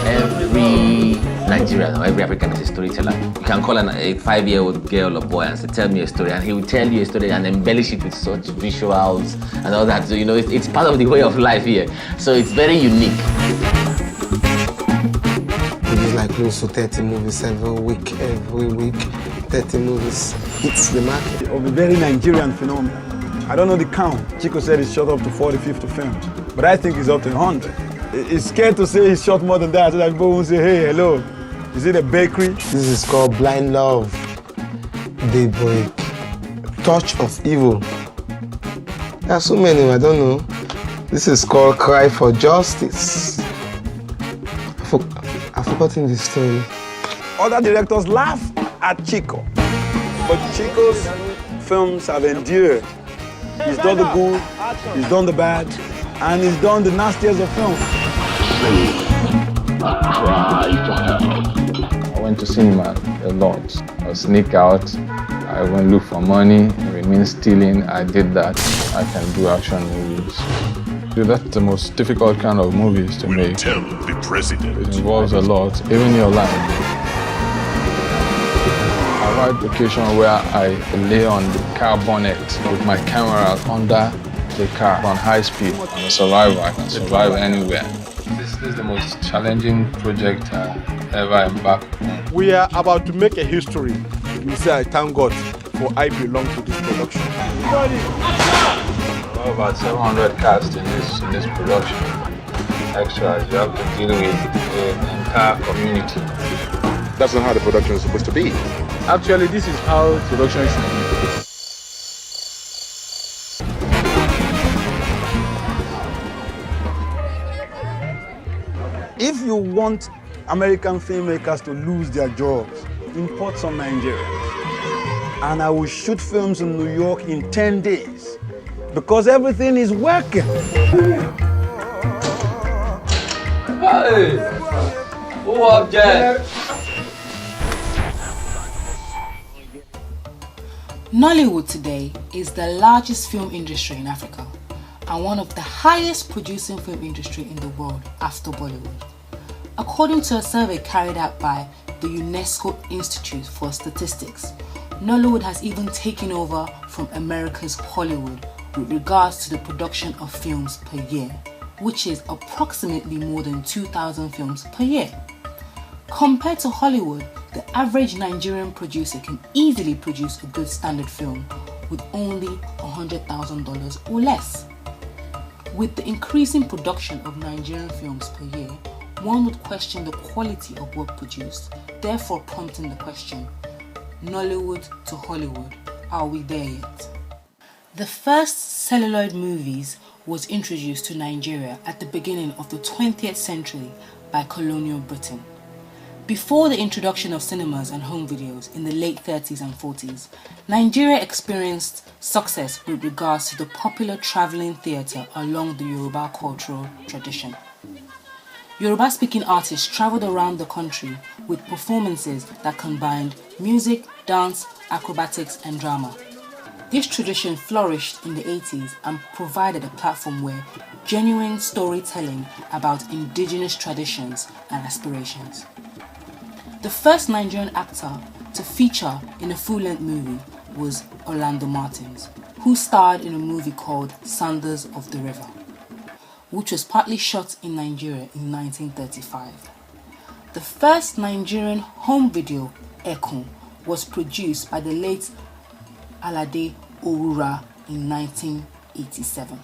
Every Nigerian or every African is a storyteller. You can call a 5-year-old girl or boy and say, tell me a story, and he will tell you a story and embellish it with such visuals and all that. So, you know, it's part of the way of life here. So it's very unique. It's like close to 30 movies every week. 30 movies. It's the market. Of a very Nigerian phenomenon. I don't know the count. Chico said it's shot up to 40, 50 films. But I think it's up to 100. It's scared to say he's shot more than that, so that people won't say, hey, hello, is it a bakery? This is called Blind Love, Daybreak, Touch of Evil. There are so many, I don't know. This is called Cry for Justice. I've forgotten this story. Other directors laugh at Chico, but Chico's films have endured. He's done the good, he's done the bad, and he's done the nastiest of films. I went to cinema a lot. I would sneak out, I went look for money, remain stealing. I did that. I can do action movies. That's the most difficult kind of movies to make. Tell the president. It involves a lot, even your life. I ride occasion where I lay on the car bonnet with my camera under the car on high speed. I'm a survivor, I can survive anywhere. This is the most challenging project I ever embarked on. We are about to make a history. We say I thank God for I belong to this production. About 700 cast in this production. Extras, you have to deal with the entire community. That's not how the production is supposed to be. Actually, this is how production should be. If you want American filmmakers to lose their jobs, import some Nigerians. And I will shoot films in New York in 10 days because everything is working. Hey! Who object? Nollywood today is the largest film industry in Africa and one of the highest producing film industry in the world after Bollywood. According to a survey carried out by the UNESCO Institute for Statistics, Nollywood has even taken over from America's Hollywood with regards to the production of films per year, which is approximately more than 2,000 films per year. Compared to Hollywood, the average Nigerian producer can easily produce a good standard film with only $100,000 or less. With the increasing production of Nigerian films per year, one would question the quality of work produced, therefore prompting the question, Nollywood to Hollywood, are we there yet? The first celluloid movies was introduced to Nigeria at the beginning of the 20th century by colonial Britain. Before the introduction of cinemas and home videos in the late 30s and 40s, Nigeria experienced success with regards to the popular travelling theatre along the Yoruba cultural tradition. Yoruba-speaking artists travelled around the country with performances that combined music, dance, acrobatics and drama. This tradition flourished in the 80s and provided a platform where genuine storytelling about indigenous traditions and aspirations. The first Nigerian actor to feature in a full-length movie was Orlando Martins, who starred in a movie called Sanders of the River, which was partly shot in Nigeria in 1935. The first Nigerian home video, Ekun, was produced by the late Alade Orura in 1987.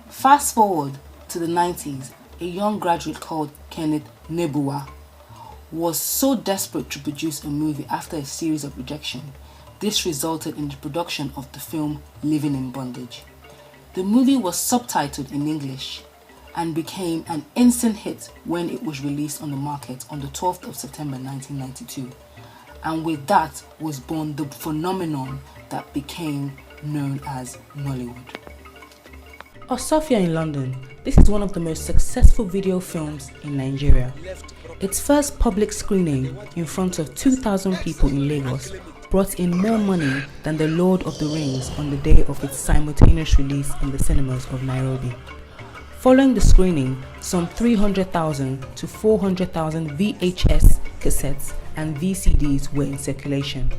Fast forward to the 90s, a young graduate called Kenneth Nebuwa was so desperate to produce a movie after a series of rejection. This resulted in the production of the film Living in Bondage. The movie was subtitled in English and became an instant hit when it was released on the market on the 12th of September 1992. And with that was born the phenomenon that became known as Nollywood. Osofia in London. This is one of the most successful video films in Nigeria. Its first public screening in front of 2,000 people in Lagos brought in more money than The Lord of the Rings on the day of its simultaneous release in the cinemas of Nairobi. Following the screening, some 300,000 to 400,000 VHS cassettes and VCDs were in circulation.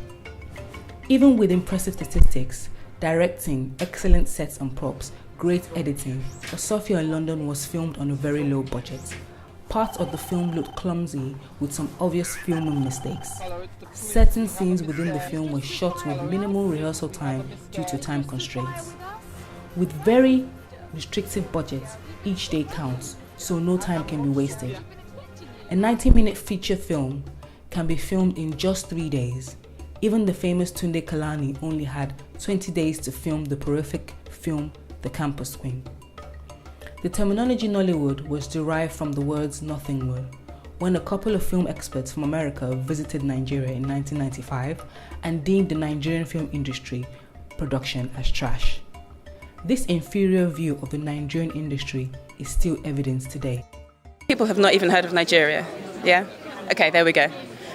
Even with impressive statistics, directing, excellent sets and props, great editing, Osofia in London was filmed on a very low budget. Parts of the film looked clumsy with some obvious filming mistakes. Certain scenes within the film were shot with minimal rehearsal time due to time constraints. With very restrictive budgets, each day counts, so no time can be wasted. A 90-minute feature film can be filmed in just 3 days. Even the famous Tunde Kalani only had 20 days to film the prolific film The Campus Queen. The terminology Nollywood was derived from the words nothing would, when a couple of film experts from America visited Nigeria in 1995 and deemed the Nigerian film industry production as trash. This inferior view of the Nigerian industry is still evident today. People have not even heard of Nigeria, yeah? Okay, there we go.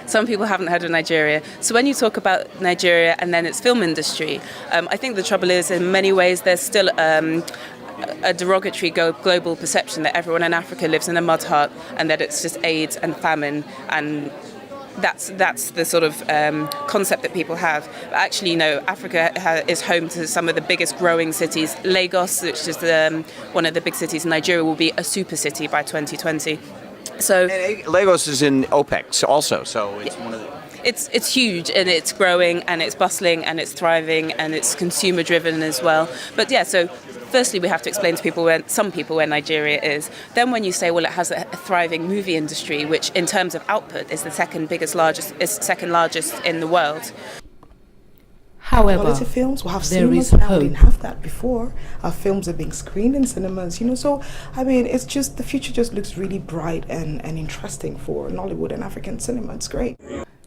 Some people haven't heard of Nigeria. So when you talk about Nigeria and then its film industry, I think the trouble is in many ways there's still a derogatory global perception that everyone in Africa lives in a mud hut and that it's just AIDS and famine, and that's the sort of concept that people have. But actually, Africa is home to some of the biggest growing cities. Lagos, which is one of the big cities in Nigeria, will be a super city by 2020. So Lagos is in OPEC also, so it's one of the... It's huge and it's growing and it's bustling and it's thriving and it's consumer driven as well. But yeah, so firstly we have to explain to some people where Nigeria is. Then when you say, well, it has a thriving movie industry, which in terms of output is the second largest in the world. However, quality films. We have there cinemas is now. hope. We didn't have that before. Our films are being screened in cinemas, So, I mean, it's just, the future just looks really bright and interesting for Nollywood and African cinema. It's great.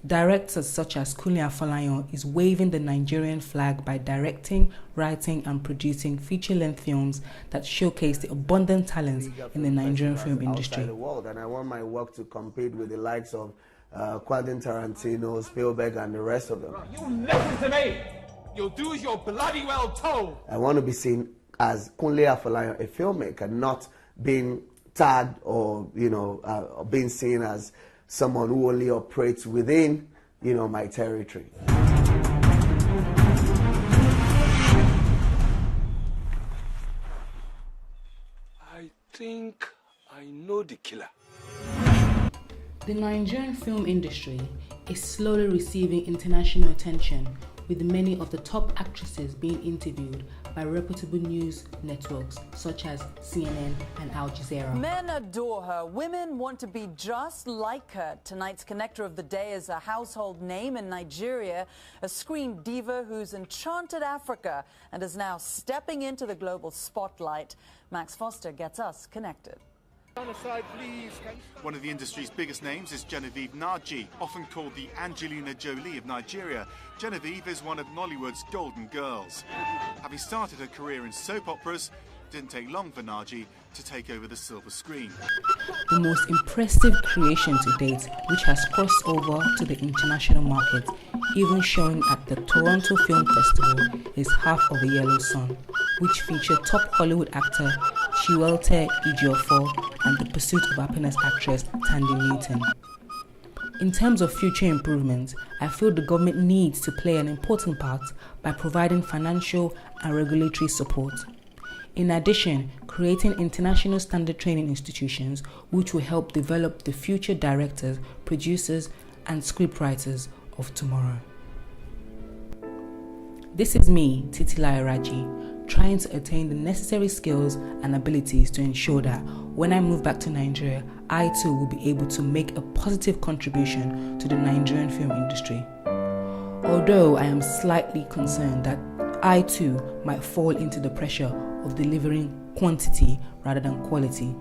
Directors such as Kunle Afolayan is waving the Nigerian flag by directing, writing and producing feature-length films that showcase the abundant talents in the Nigerian film industry. The world, and I want my work to compete with the likes of Quentin Tarantino, Spielberg and the rest of them. You listen to me! You'll do as you're bloody well told! I want to be seen as Kunle Afolayan, a filmmaker, not being tagged or, being seen as someone who only operates within, my territory. I think I know the killer. The Nigerian film industry is slowly receiving international attention, with many of the top actresses being interviewed by reputable news networks such as CNN and Al Jazeera. Men adore her. Women want to be just like her. Tonight's connector of the day is a household name in Nigeria, a screen diva who's enchanted Africa and is now stepping into the global spotlight. Max Foster gets us connected. One of the industry's biggest names is Genevieve Naji, often called the Angelina Jolie of Nigeria. Genevieve is one of Nollywood's golden girls. Having started her career in soap operas, it didn't take long for Naji to take over the silver screen. The most impressive creation to date, which has crossed over to the international market, even showing at the Toronto Film Festival, is Half of a Yellow Sun, which featured top Hollywood actor Chiwetel Ejiofor and The Pursuit of Happiness actress Tandy Newton. In terms of future improvements, I feel the government needs to play an important part by providing financial and regulatory support. In addition, creating international standard training institutions which will help develop the future directors, producers, and scriptwriters of tomorrow. This is me, Titilayo Raji, trying to attain the necessary skills and abilities to ensure that when I move back to Nigeria, I too will be able to make a positive contribution to the Nigerian film industry. Although I am slightly concerned that I too might fall into the pressure of delivering quantity rather than quality.